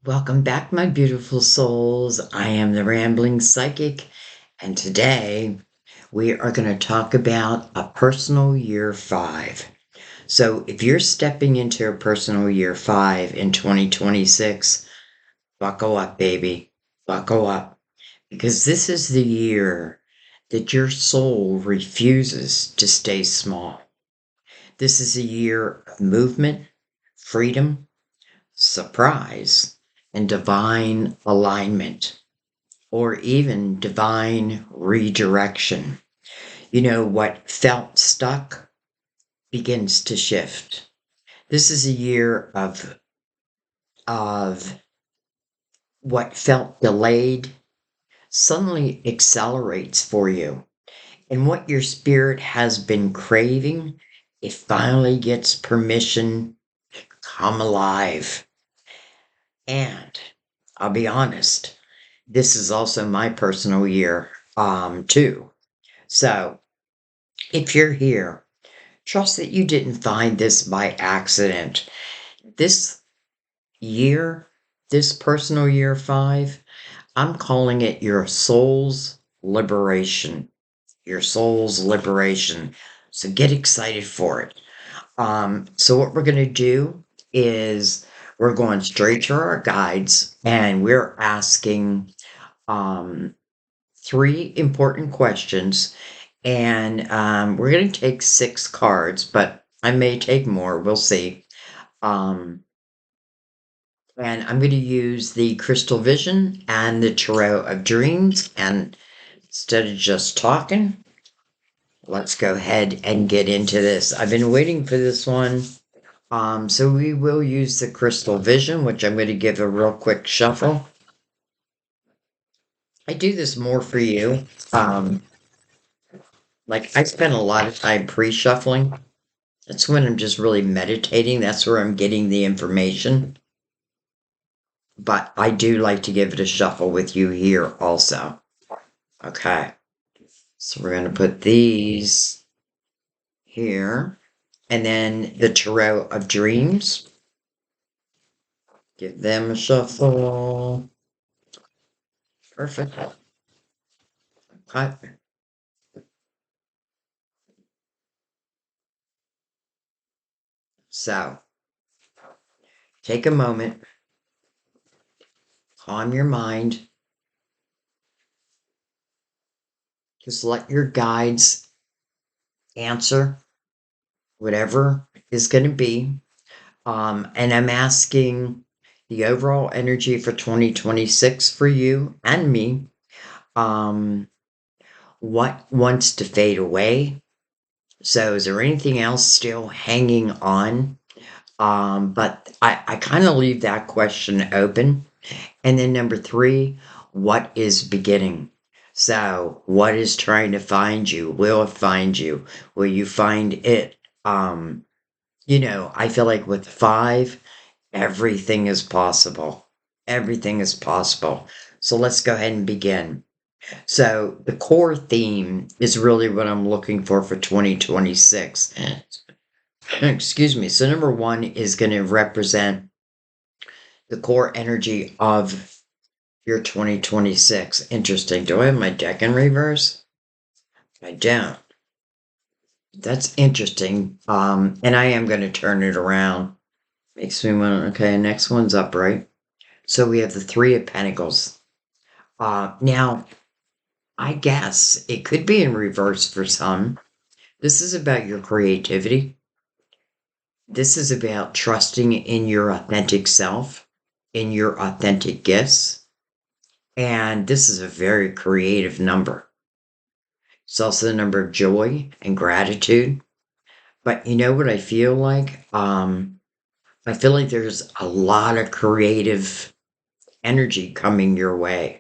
Welcome back, my beautiful souls. I am the Rambling Psychic, and today we are going to talk about a personal year five. So, if you're stepping into a personal year five in 2026, buckle up, baby. Buckle up. Because this is the year that your soul refuses to stay small. This is a year of movement, freedom, surprise, and divine alignment, or even divine redirection. What felt stuck begins to shift. This is a year of what felt delayed suddenly accelerates for you. And what your spirit has been craving, it finally gets permission to come alive. And I'll be honest, this is also my personal year, too. So if you're here, trust that you didn't find this by accident. This year, this personal year five, I'm calling it your soul's liberation. Your soul's liberation. So get excited for it. So what we're going to do is we're going straight to our guides and we're asking um, three important questions. And we're going to take 6 cards, but I may take more. We'll see. Um, and I'm going to use the Crystal Vision and the Tarot of Dreams. And instead of just talking, let's go ahead and get into this. I've been waiting for this one. So we will use the Crystal Vision, which I'm going to give a real quick shuffle. I do this more for you. Like I spend a lot of time pre-shuffling. That's when I'm just really meditating. That's where I'm getting the information. But I do like to give it a shuffle with you here also. Okay. So we're going to put these here. And then the Tarot of Dreams. Give them a shuffle. Perfect. Okay. So take a moment, calm your mind, just let your guides answer whatever is going to be. And I'm asking the overall energy for 2026 for you and me. What wants to fade away? So is there anything else still hanging on? But I kind of leave that question open. And then number 3, what is beginning? So what is trying to find you? Will it find you? Will you find it? I feel like with 5, everything is possible. Everything is possible. So let's go ahead and begin. So the core theme is really what I'm looking for 2026. Excuse me. So number 1 is going to represent the core energy of your 2026. Interesting. Do I have my deck in reverse? I don't. That's interesting. And I am going to turn it around. Makes me want. Okay, next one's upright. So we have the 3 of Pentacles. Now, I guess it could be in reverse for some. This is about your creativity. This is about trusting in your authentic self, in your authentic gifts. And this is a very creative number. It's also the number of joy and gratitude. But you know what I feel like? I feel like there's a lot of creative energy coming your way.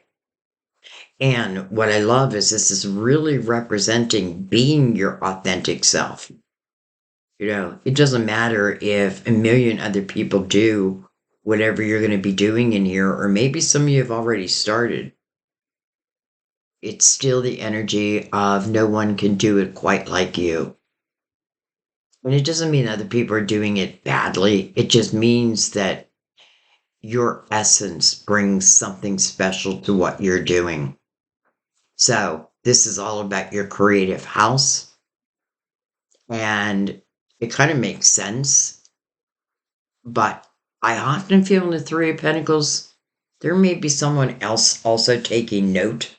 And what I love is this is really representing being your authentic self. It doesn't matter if a million other people do whatever you're going to be doing in here, or maybe some of you have already started. It's still the energy of no one can do it quite like you. And it doesn't mean other people are doing it badly. It just means that your essence brings something special to what you're doing. So this is all about your creative house, and it kind of makes sense. But I often feel in the Three of Pentacles, there may be someone else also taking note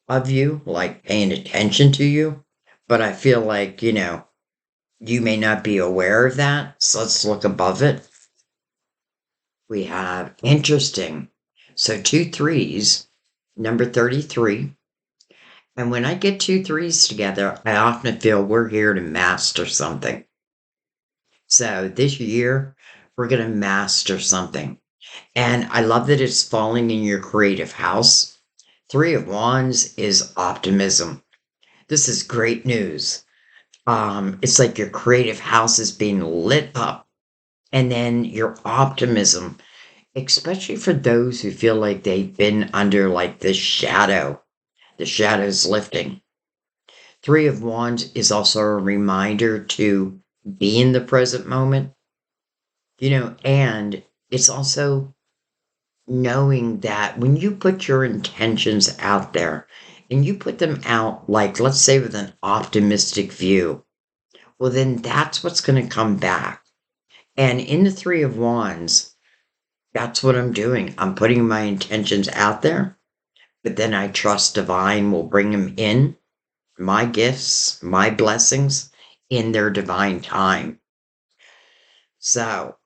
of you, like paying attention to you. But I feel like, you may not be aware of that. So let's look above it. We have interesting. So two threes, number 33. And when I get two threes together, I often feel we're here to master something. So this year, we're going to master something. And I love that it's falling in your creative house. Three of Wands is optimism. This is great news. It's like your creative house is being lit up. And then your optimism, especially for those who feel like they've been under like the shadow's lifting. Three of Wands is also a reminder to be in the present moment, and it's also knowing that when you put your intentions out there and you put them out, like, let's say, with an optimistic view, well, then that's what's going to come back. And in the Three of Wands, that's what I'm doing. I'm putting my intentions out there, but then I trust divine will bring them in, my gifts, my blessings, in their divine time. So,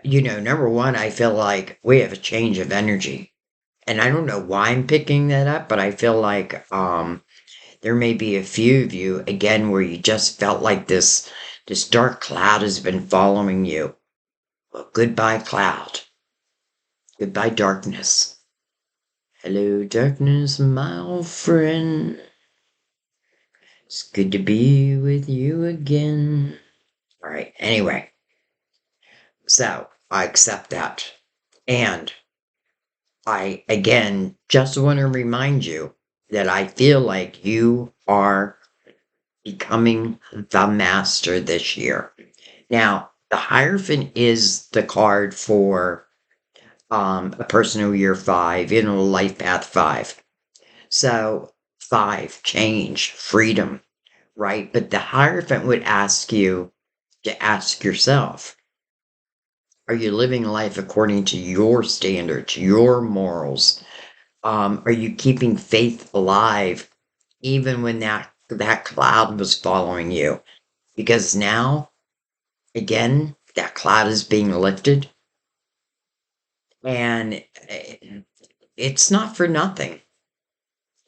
number one, I feel like we have a change of energy. And I don't know why I'm picking that up, but I feel like there may be a few of you, again, where you just felt like this dark cloud has been following you. Well, goodbye, cloud. Goodbye, darkness. Hello, darkness, my old friend. It's good to be with you again. All right, anyway. So, I accept that. And I, again, just want to remind you that I feel like you are becoming the master this year. Now, the Hierophant is the card for a personal year 5, life path 5. So 5, change, freedom, right? But the Hierophant would ask you to ask yourself, are you living life according to your standards, your morals? Are you keeping faith alive even when that cloud was following you? Because now, again, that cloud is being lifted, and it's not for nothing.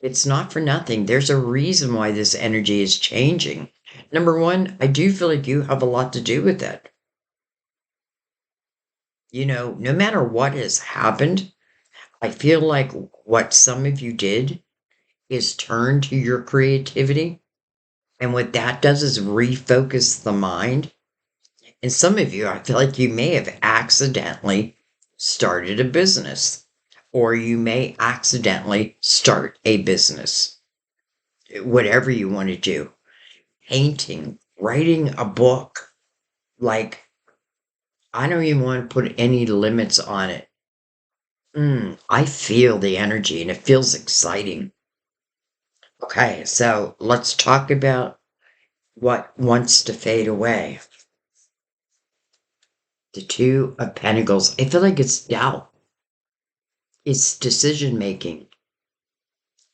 It's not for nothing. There's a reason why this energy is changing. Number one, I do feel like you have a lot to do with it. No matter what has happened, I feel like what some of you did is turn to your creativity. And what that does is refocus the mind. And some of you, I feel like you may have accidentally started a business, or you may accidentally start a business. Whatever you want to do, painting, writing a book, like, I don't even want to put any limits on it. I feel the energy and it feels exciting. Okay, so let's talk about what wants to fade away. The Two of Pentacles. I feel like it's doubt. It's decision making.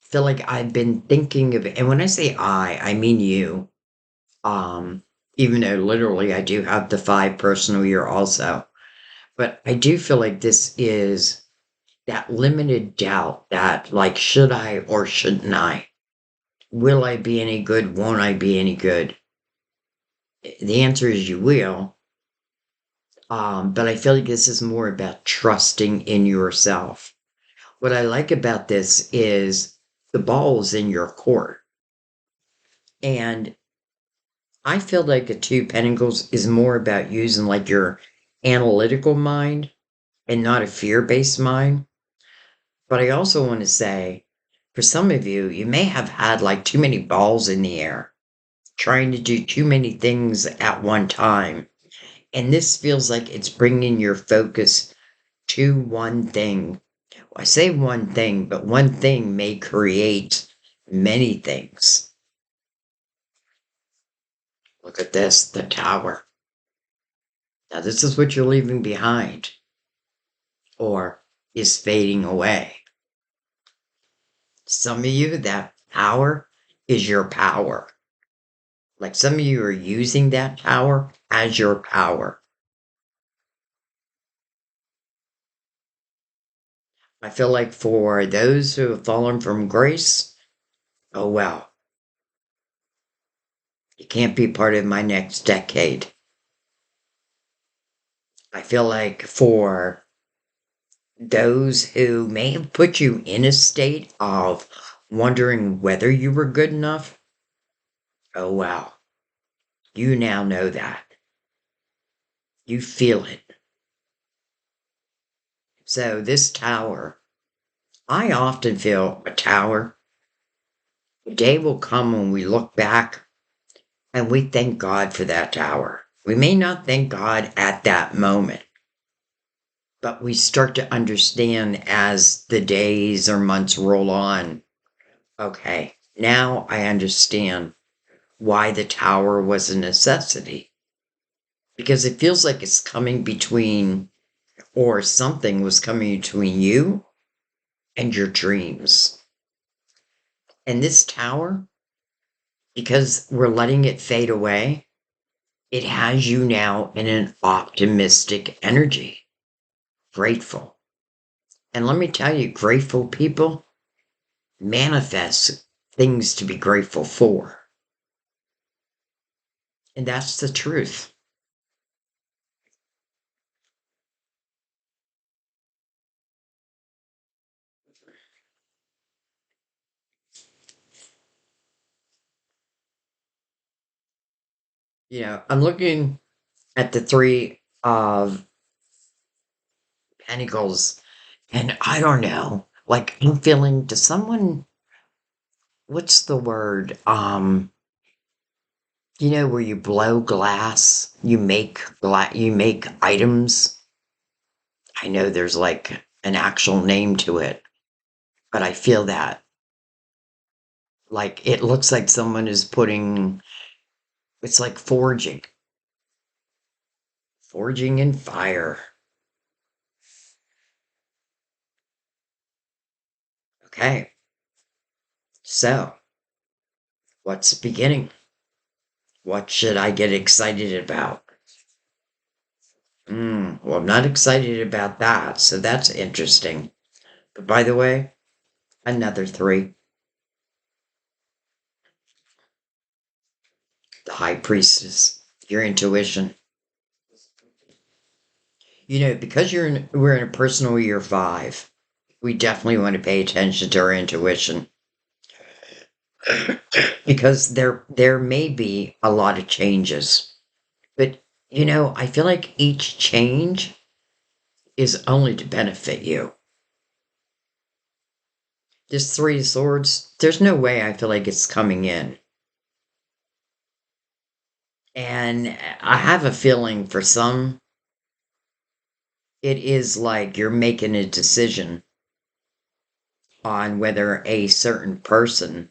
I feel like I've been thinking of it. And when I say I mean you. Even though literally I do have the 5 personal year also. But I do feel like this is that limited doubt that, like, should I or shouldn't I? Will I be any good? Won't I be any good? The answer is you will. But I feel like this is more about trusting in yourself. What I like about this is the ball is in your court. And I feel like the Two Pentacles is more about using like your analytical mind and not a fear-based mind. But I also want to say, for some of you, you may have had like too many balls in the air, trying to do too many things at one time. And this feels like it's bringing your focus to one thing. I say one thing, but one thing may create many things. Look at this, the tower. Now, this is what you're leaving behind or is fading away. Some of you, that power is your power. Like some of you are using that power as your power. I feel like for those who have fallen from grace, oh well, you can't be part of my next decade. I feel like for those who may have put you in a state of wondering whether you were good enough, oh well, you now know that. You feel it. So this tower, I often feel a tower. The day will come when we look back and we thank God for that tower. We may not thank God at that moment, but we start to understand as the days or months roll on. Okay, now I understand why the tower was a necessity. Because it feels like it's coming between, or something was coming between you and your dreams. And this tower, because we're letting it fade away, it has you now in an optimistic energy, grateful. And let me tell you, grateful people manifest things to be grateful for. And that's the truth. I'm looking at the three of pentacles, and I don't know. Like I'm feeling, does someone, what's the word? Where you blow glass, you make items. I know there's like an actual name to it, but I feel that. Like it looks like someone is putting, it's like forging in fire. Okay, so what's beginning? What should I get excited about? Well, I'm not excited about that, so that's interesting. But by the way, another three. The High Priestess, your intuition. Because we're in a personal year 5, we definitely want to pay attention to our intuition. Because there may be a lot of changes. But I feel like each change is only to benefit you. This 3 of Swords, there's no way I feel like it's coming in. And I have a feeling for some, it is like you're making a decision on whether a certain person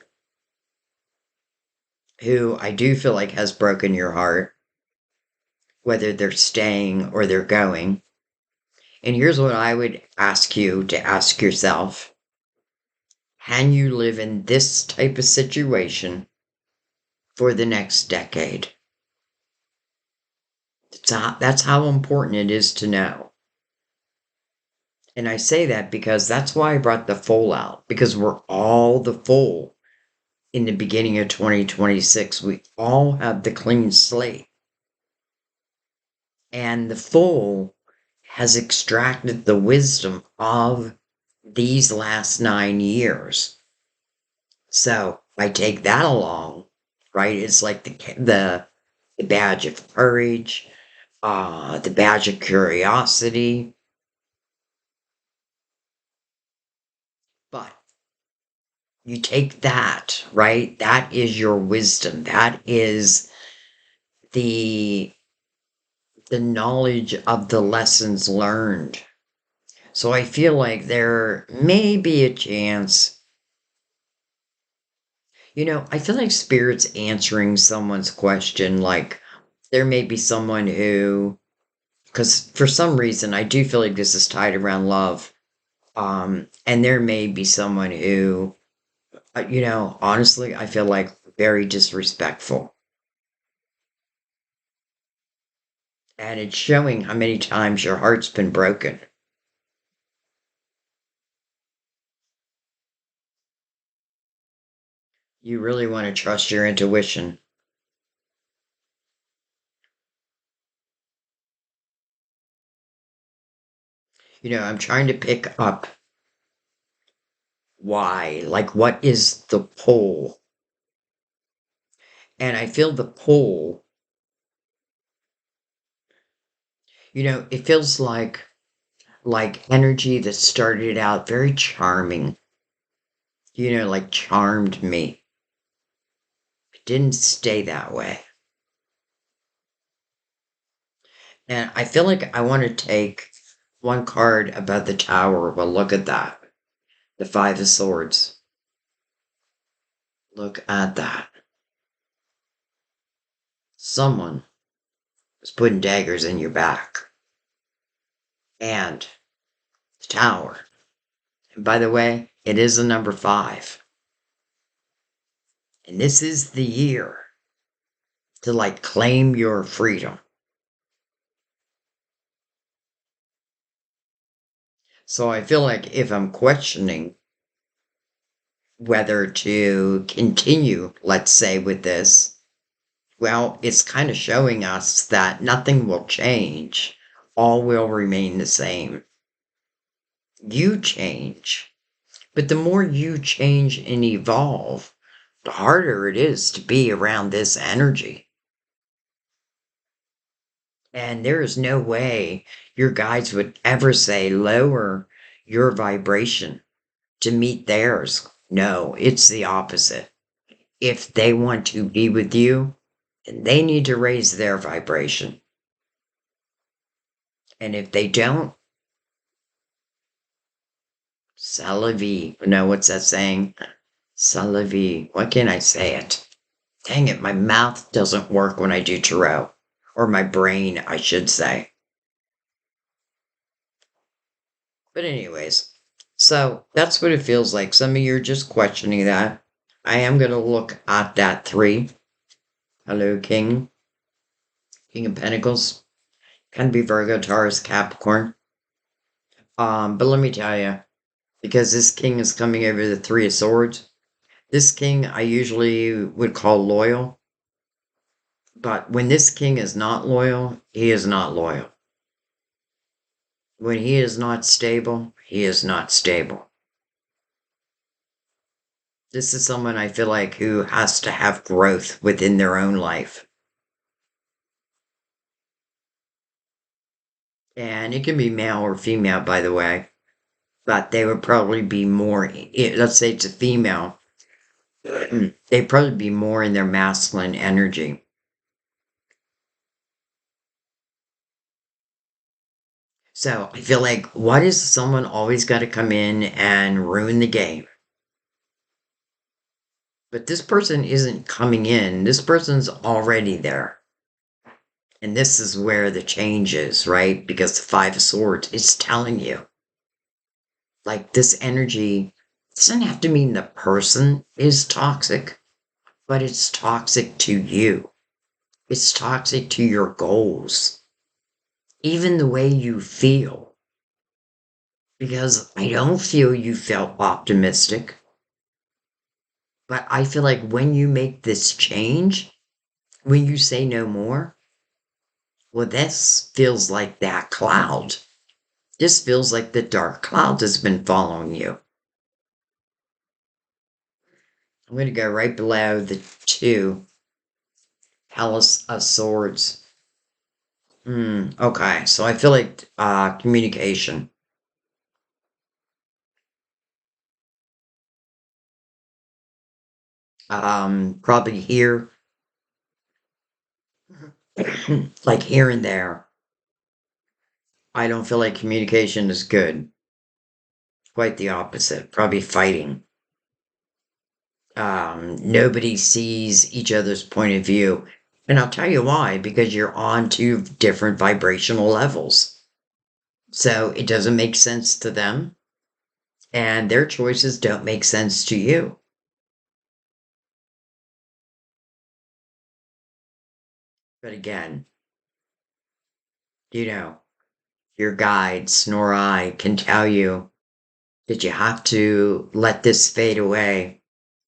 who I do feel like has broken your heart, whether they're staying or they're going. And here's what I would ask you to ask yourself. Can you live in this type of situation for the next decade? That's how important it is to know. And I say that because that's why I brought the Fool out, because we're all the Fool in the beginning of 2026. We all have the clean slate. And the Fool has extracted the wisdom of these last 9 years. So I take that along, right? It's like the badge of courage, the badge of curiosity. But you take that, right? That is your wisdom. That is the the knowledge of the lessons learned. So I feel like there may be a chance, I feel like spirit's answering someone's question. Like there may be someone who, because for some reason I do feel like this is tied around love. And there may be someone who, honestly, I feel like very disrespectful. And it's showing how many times your heart's been broken. You really want to trust your intuition. I'm trying to pick up why, like, what is the pull? And I feel the pull, it feels like energy that started out very charming, like charmed me. It didn't stay that way. And I feel like I want to take one card about the tower. Well, look at that. The Five of Swords. Look at that. Someone is putting daggers in your back. And the tower. And by the way, it is a number 5. And this is the year to like claim your freedom. So I feel like if I'm questioning whether to continue, let's say, with this, well, it's kind of showing us that nothing will change. All will remain the same. You change. But the more you change and evolve, the harder it is to be around this energy. And there is no way your guides would ever say lower your vibration to meet theirs. No, it's the opposite. If they want to be with you, then they need to raise their vibration. And if they don't, Salavi. No, what's that saying? Salavi. Why can't I say it? Dang it, my mouth doesn't work when I do tarot. Or my brain, I should say. But anyways, so that's what it feels like. Some of you are just questioning that. I am going to look at that 3. Hello, King. King of Pentacles. Can be Virgo, Taurus, Capricorn. But let me tell you, because this king is coming over the 3 of Swords, this king I usually would call loyal. But when this king is not loyal, he is not loyal. When he is not stable, he is not stable. This is someone I feel like who has to have growth within their own life. And it can be male or female, by the way. But they would probably be more, let's say it's a female, they'd probably be more in their masculine energy. So I feel like, why does someone always got to come in and ruin the game? But this person isn't coming in. This person's already there. And this is where the change is, right? Because the 5 of Swords is telling you. Like this energy doesn't have to mean the person is toxic, but it's toxic to you. It's toxic to your goals. Even the way you feel. Because I don't feel you felt optimistic. But I feel like when you make this change, when you say no more, well, this feels like that cloud. This feels like the dark cloud has been following you. I'm going to go right below the 2. Palace of Swords. Okay, so I feel like communication. Probably here, like here and there. I don't feel like communication is good. Quite the opposite. Probably fighting. Nobody sees each other's point of view. And I'll tell you why, because you're on two different vibrational levels. So it doesn't make sense to them, and their choices don't make sense to you. But again, you know, your guide, Snore Eye, can tell you that you have to let this fade away.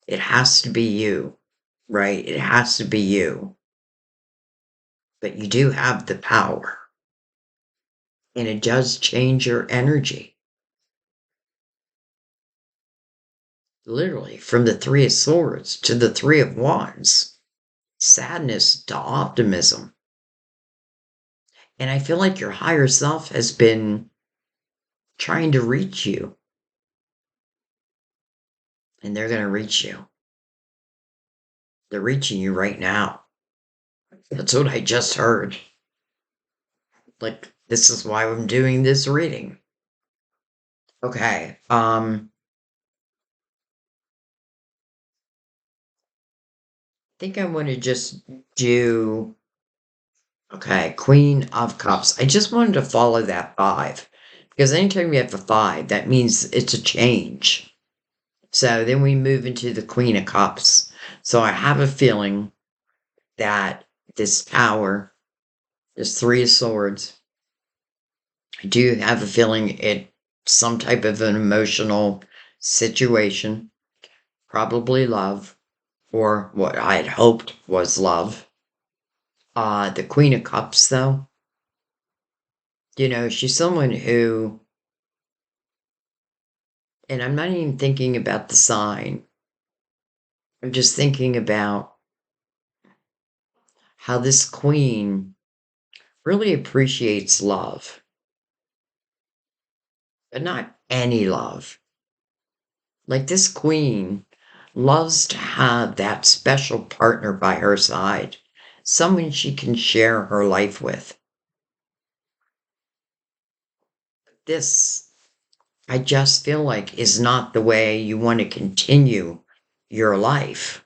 It has to be you, right? It has to be you. But you do have the power, and it does change your energy. Literally, from the Three of Swords to the Three of Wands, sadness to optimism. And I feel like your higher self has been trying to reach you, and they're going to reach you. They're reaching you right now. That's what I just heard. Like, this is why I'm doing this reading. Okay. I think I want to just do, okay, Queen of Cups. I just wanted to follow that five, because anytime you have a five, that means it's a change. So then we move into the Queen of Cups. So I have a feeling that this power, this Three of Swords, I do have a feeling it's some type of an emotional situation, probably love, or what I had hoped was love. The Queen of Cups, though, she's someone who, and I'm not even thinking about the sign, I'm just thinking about how this queen really appreciates love, but not any love. Like, this queen loves to have that special partner by her side, someone she can share her life with. This, I just feel like, is not the way you want to continue your life.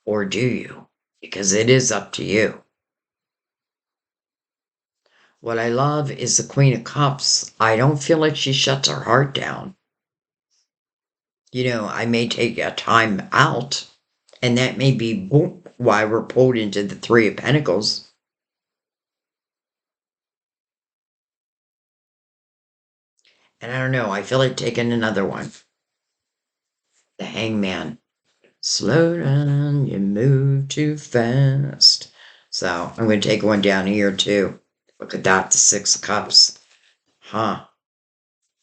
Or do you? Because it is up to you. What I love is the Queen of Cups. I don't feel like she shuts her heart down. I may take a time out, and that may be why we're pulled into the Three of Pentacles. And I don't know, I feel like taking another one. The Hangman. Slow down, you move too fast. So I'm going to take one down here too. Look at that, the Six of Cups. Huh.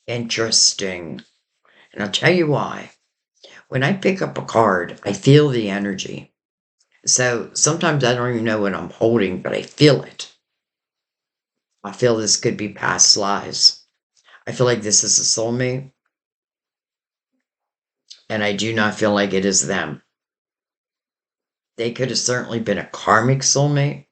Interesting. And I'll tell you why. When I pick up a card, I feel the energy. So sometimes I don't even know what I'm holding, but I feel it. I feel this could be past lives. I feel like this is a soulmate, and I do not feel like it is them. They could have certainly been a karmic soulmate.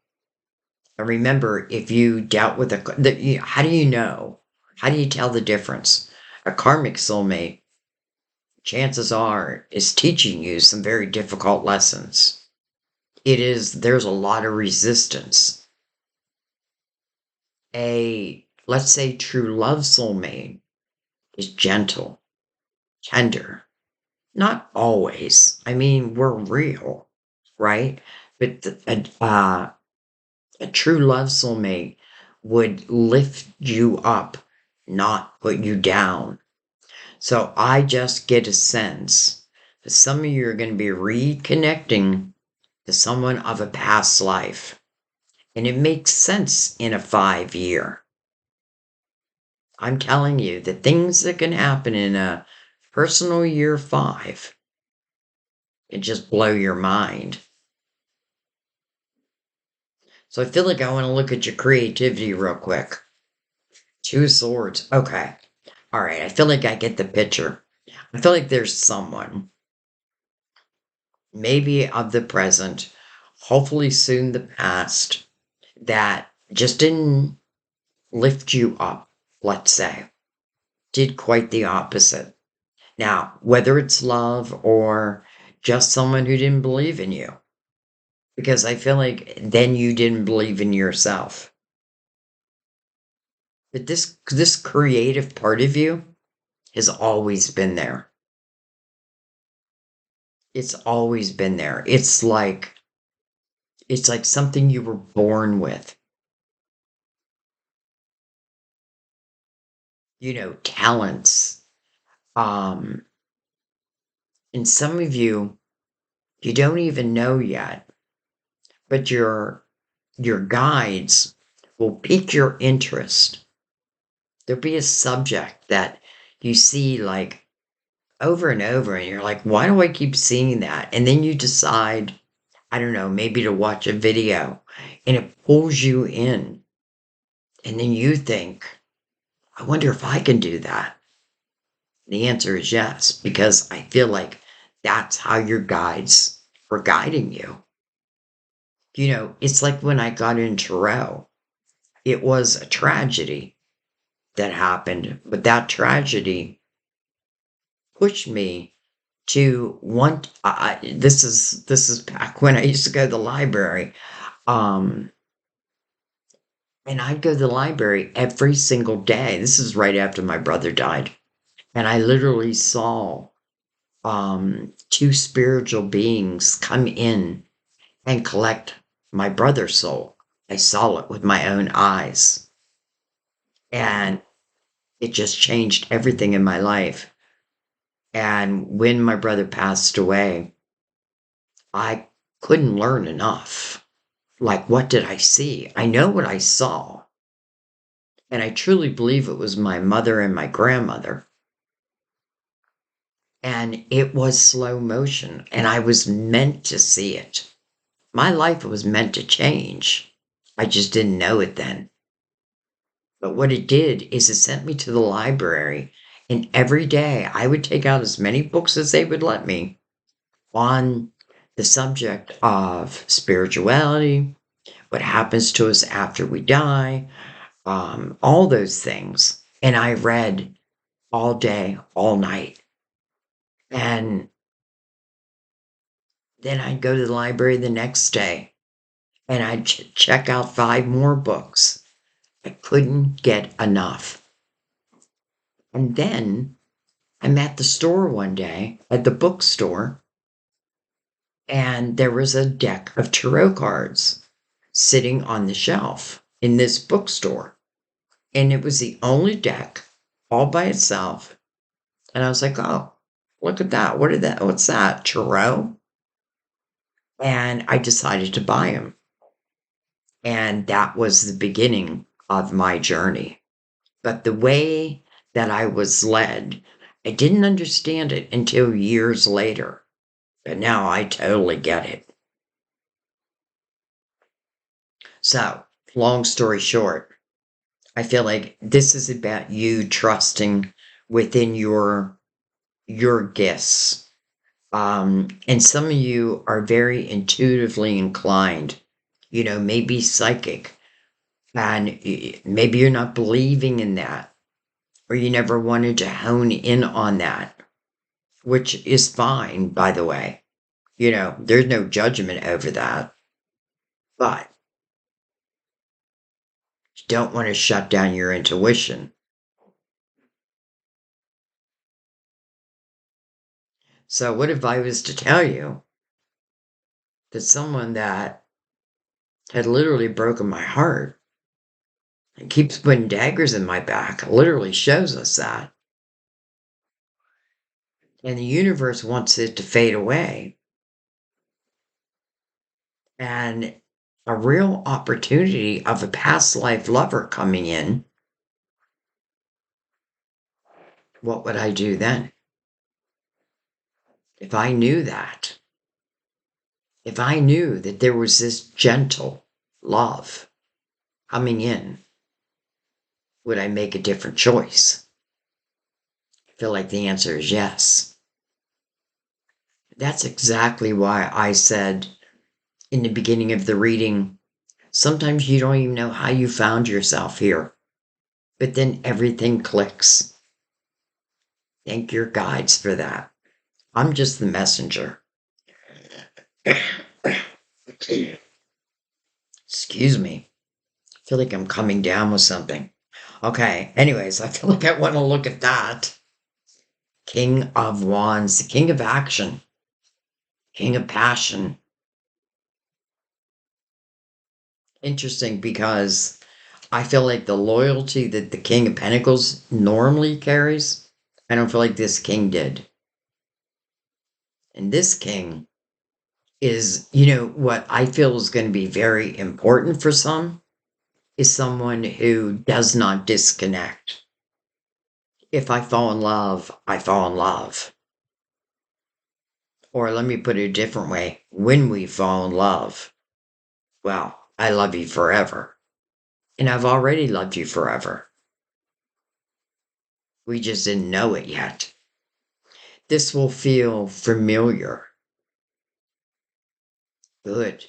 And remember, if you dealt with how do you know? How do you tell the difference? A karmic soulmate, chances are, is teaching you some very difficult lessons. There's a lot of resistance. Let's say, true love soulmate is gentle, tender. Not always. I mean, we're real, right? But a true love soulmate would lift you up, not put you down. So I just get a sense that some of you are going to be reconnecting to someone of a past life. And it makes sense in a 5-year. I'm telling you, the things that can happen in a personal year 5 can just blow your mind. So I feel like I want to look at your creativity real quick. Two of Swords. Okay. All right. I feel like I get the picture. I feel like there's someone, maybe of the present, hopefully soon the past, that just didn't lift you up, let's say, did quite the opposite. Now, whether it's love or just someone who didn't believe in you, because I feel like then you didn't believe in yourself. But this creative part of you has always been there. It's always been there. It's like something you were born with. Talents. Um, and some of you don't even know yet, but your guides will pique your interest. There'll be a subject that you see like over and over, and you're like, why do I keep seeing that? And then you decide, I don't know, maybe to watch a video, and it pulls you in. And then you think, I wonder if I can do that. The answer is yes, because I feel like that's how your guides are guiding you. It's like when I got into tarot, it was a tragedy that happened, but that tragedy pushed me to want. This is back when I used to go to the library, um, and I'd go to the library every single day. This is right after my brother died, and I literally saw two spiritual beings come in and collect my brother's soul. I saw it with my own eyes, and it just changed everything in my life. And when my brother passed away, I couldn't learn enough. Like, what did I see? I know what I saw. And I truly believe it was my mother and my grandmother. And it was slow motion, and I was meant to see it. My life was meant to change. I just didn't know it then. But what it did is it sent me to the library, and every day I would take out as many books as they would let me on the subject of spirituality, what happens to us after we die, all those things. And I read all day, all night. And then I'd go to the library the next day and I'd check out 5 more books. I couldn't get enough. And then I'm at the store one day, at the bookstore, and there was a deck of tarot cards sitting on the shelf in this bookstore. And it was the only deck all by itself. And I was like, oh, look at that. What's that? Tarot? And I decided to buy them. And that was the beginning of my journey. But the way that I was led, I didn't understand it until years later. But now I totally get it. So, long story short, I feel like this is about you trusting within your gifts. And some of you are very intuitively inclined, maybe psychic, and maybe you're not believing in that, or you never wanted to hone in on that, which is fine, by the way. There's no judgment over that, but you don't want to shut down your intuition. So, what if I was to tell you that someone that had literally broken my heart and keeps putting daggers in my back literally shows us that? And the universe wants it to fade away. And a real opportunity of a past life lover coming in, what would I do then? If I knew that, if I knew that there was this gentle love coming in, would I make a different choice? I feel like the answer is yes. That's exactly why I said in the beginning of the reading, sometimes you don't even know how you found yourself here. but then everything clicks. Thank your guides for that. I'm just the messenger. Excuse me. I feel like I'm coming down with something. Okay, anyways, I feel like I want to look at that. King of Wands, the king of action, king of passion. Interesting because I feel like the loyalty that the King of Pentacles normally carries, I don't feel like this king did. And this king is, what I feel is going to be very important for some is someone who does not disconnect. If I fall in love, I fall in love. Or let me put it a different way. When we fall in love, well, I love you forever. And I've already loved you forever. We just didn't know it yet. This will feel familiar. Good.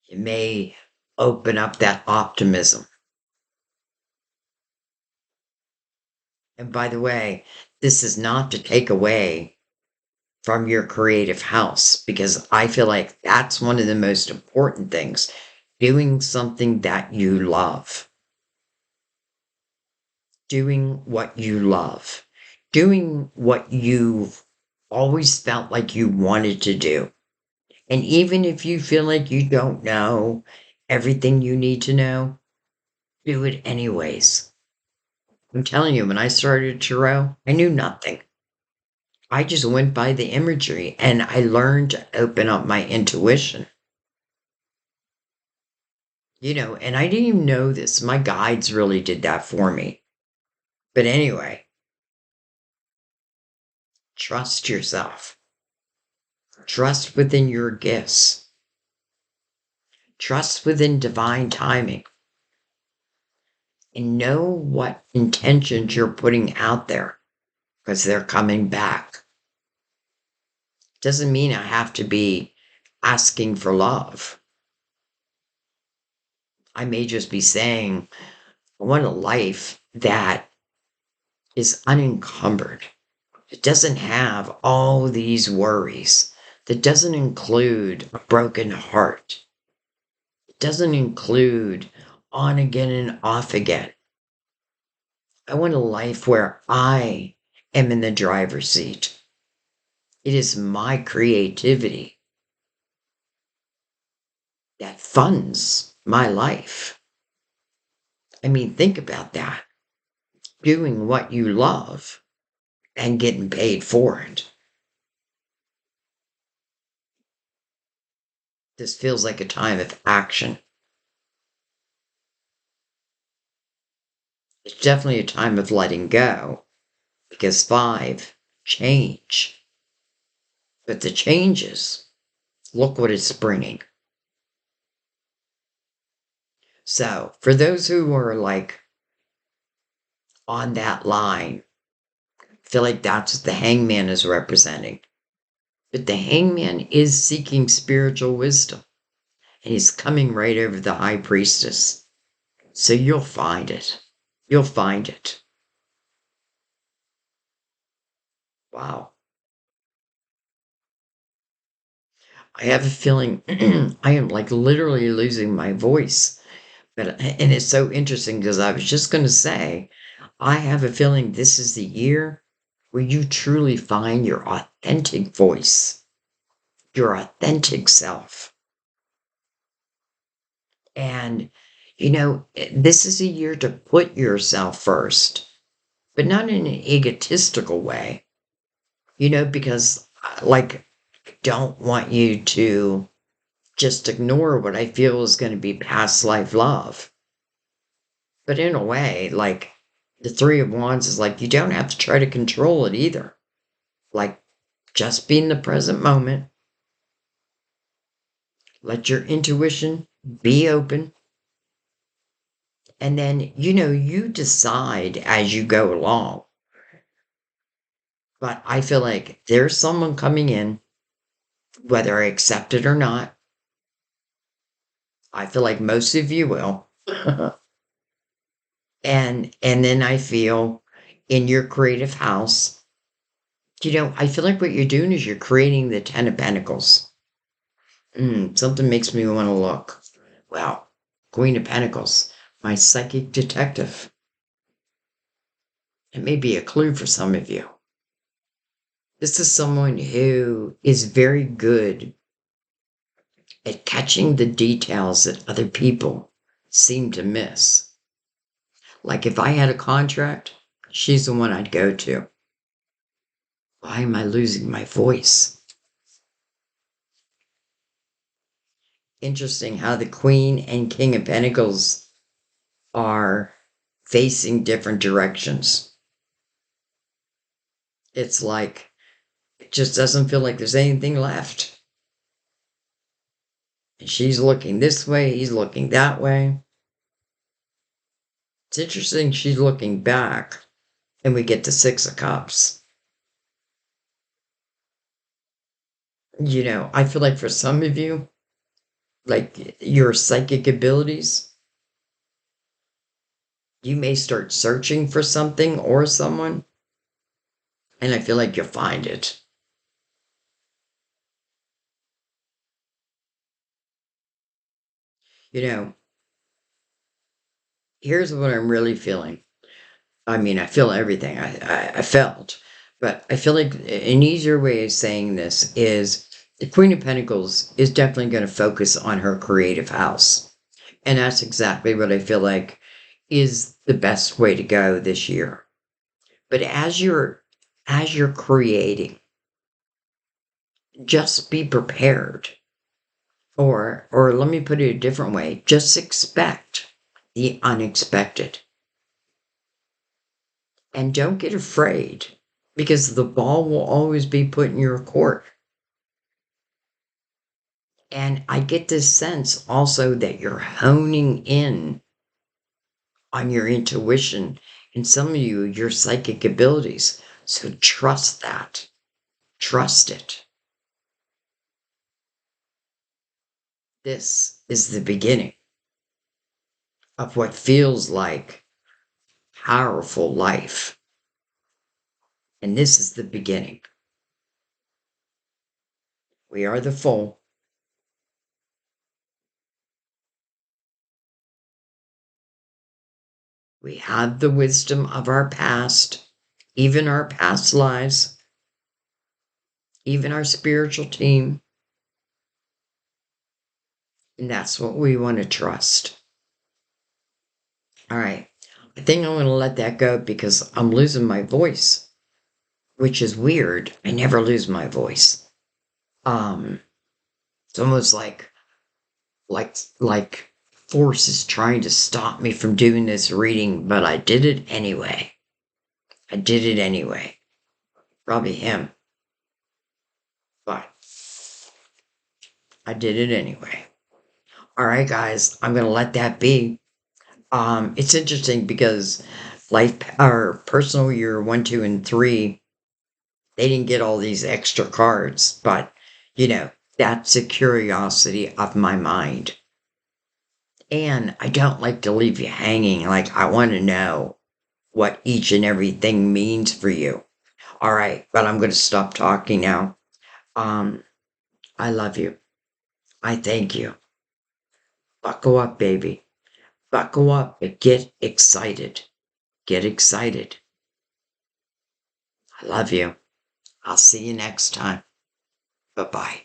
It may open up that optimism. And by the way, this is not to take away from your creative house because I feel like that's one of the most important things. Doing something that you love. Doing what you love. Doing what you've always felt like you wanted to do. And even if you feel like you don't know everything you need to know, do it anyways. I'm telling you, when I started tarot, I knew nothing. I just went by the imagery and I learned to open up my intuition. And I didn't even know this. My guides really did that for me. But anyway, trust yourself. Trust within your gifts. Trust within divine timing. And know what intentions you're putting out there because they're coming back. Doesn't mean I have to be asking for love. I may just be saying, I want a life that is unencumbered. It doesn't have all these worries. That doesn't include a broken heart. It doesn't include on again and off again. I want a life where I am in the driver's seat. It is my creativity that funds my life. I mean, think about that. Doing what you love and getting paid for it. This feels like a time of action. It's definitely a time of letting go because 5, change. But the changes, look what it's bringing. So, for those who are like on that line, I feel like that's what the hangman is representing. But the hangman is seeking spiritual wisdom. And he's coming right over the high priestess. So you'll find it. You'll find it. Wow. I have a feeling I am like literally losing my voice. And it's so interesting because I was just going to say, I have a feeling this is the year where you truly find your authentic voice, your authentic self. And, this is a year to put yourself first, but not in an egotistical way, because like, I don't want you to just ignore what I feel is going to be past life love. But in a way, like the 3 of Wands is like, you don't have to try to control it either. Like, just be in the present moment. Let your intuition be open. And then, you decide as you go along. But I feel like there's someone coming in, whether I accept it or not. I feel like most of you will. And then I feel in your creative house, I feel like what you're doing is you're creating the Ten of Pentacles. Something makes me want to look. Well, Queen of Pentacles, my psychic detective. It may be a clue for some of you. This is someone who is very good at catching the details that other people seem to miss. Like if I had a contract, she's the one I'd go to. Why am I losing my voice? Interesting how the Queen and King of Pentacles are facing different directions. It's like, it just doesn't feel like there's anything left. And she's looking this way, he's looking that way. It's interesting she's looking back, and we get the Six of Cups. I feel like for some of you, like your psychic abilities, you may start searching for something or someone, and I feel like you'll find it. You know, here's what I'm really feeling. I mean, I feel everything I felt, but I feel like an easier way of saying this is the Queen of Pentacles is definitely going to focus on her creative house. And that's exactly what I feel like is the best way to go this year. But as you're creating, just be prepared. Or let me put it a different way, just expect the unexpected. And don't get afraid because the ball will always be put in your court. And I get this sense also that you're honing in on your intuition and some of you, your psychic abilities. So trust that. Trust it. This is the beginning of what feels like powerful life. And this is the beginning. We are the Fool. We have the wisdom of our past, even our past lives, even our spiritual team. And that's what we want to trust. All right. I think I'm going to let that go because I'm losing my voice, which is weird. I never lose my voice. It's almost like force is trying to stop me from doing this reading, but I did it anyway. I did it anyway. Probably him. But I did it anyway. All right, guys, I'm going to let that be. It's interesting because life or personal year 1, 2, and 3, they didn't get all these extra cards, but that's a curiosity of my mind. And I don't like to leave you hanging. Like I want to know what each and everything means for you. All right, but I'm going to stop talking now. I love you. I thank you. Buckle up, baby. Buckle up and get excited. Get excited. I love you. I'll see you next time. Bye-bye.